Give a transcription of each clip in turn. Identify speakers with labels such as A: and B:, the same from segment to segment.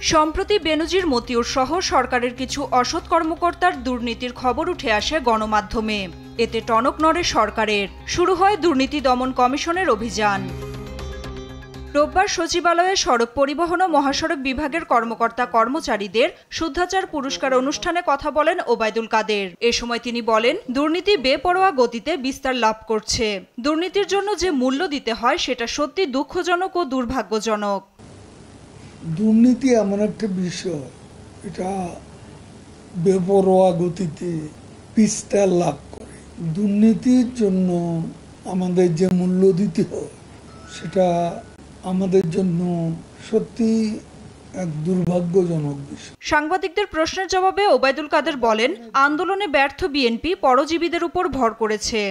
A: সম্প্রতি বেনজির মতিউর সহ সরকারের কিছু অসৎ কর্মকর্তার দুর্নীতির খবর উঠে আসে গণমাধ্যমে। এতে টনক নড়ে সরকারের। শুরু হয় দুর্নীতি দমন কমিশনের অভিযান। রোববার সচিবালয়ে সড়ক পরিবহন ও মহাসড়ক বিভাগের কর্মকর্তা কর্মচারীদের শুদ্ধাচার পুরস্কার অনুষ্ঠানে কথা বলেন ওবায়দুল কাদের। এ সময় তিনি বলেন, দুর্নীতি বেপরোয়া গতিতে বিস্তার লাভ করছে। দুর্নীতির জন্য যে মূল্য দিতে হয় সেটা সত্যি দুঃখজনক ও দুর্ভাগ্যজনক।
B: দুর্নীতি এমন একটা বিষয়, এটা বেপরোয়া গতিতে বিস্তার লাভ করে। দুর্নীতির জন্য আমাদের যে মূল্য দিতে হয় সেটা আমাদের জন্য সত্যি এক দুর্ভাগ্যজনক বিষয়।
A: সাংবাদিকদের প্রশ্নের জবাবে ওবায়দুল কাদের বলেন, আন্দোলনে ব্যর্থ বিএনপি পরজীবীদের উপর ভর করেছে।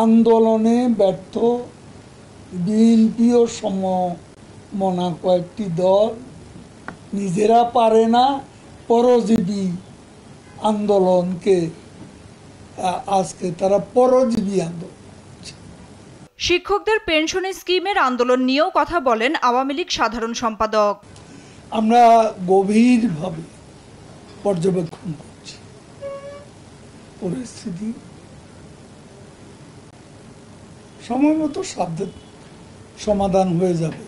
B: আন্দোলনে ব্যর্থ বিএনপিও সমমনা কয়েকটি দল নিজেরা পারে না, পরজীবী আন্দোলনকে আজকে তারা পরজীবী আন্দোলন।
A: শিক্ষকদের পেনশন স্কিমের আন্দোলন নিয়েও কথা বলেন আওয়ামী লীগ সাধারণ সম্পাদক।
B: আমরা গভীরভাবে পর্যবেক্ষণ করছি পরিস্থিতি, সময় মতো সমাধান হয়ে যাবে।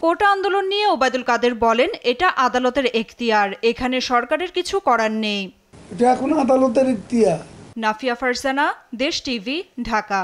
A: কোটা আন্দোলন নিয়ে ওবায়দুল কাদের বলেন, এটা আদালতের এখতিয়ার, এখানে সরকারের কিছু করার নেই।
B: এটা এখন আদালতের এখতিয়ার।
A: নাফিয়া ফারজানা, দেশ টিভি, ঢাকা।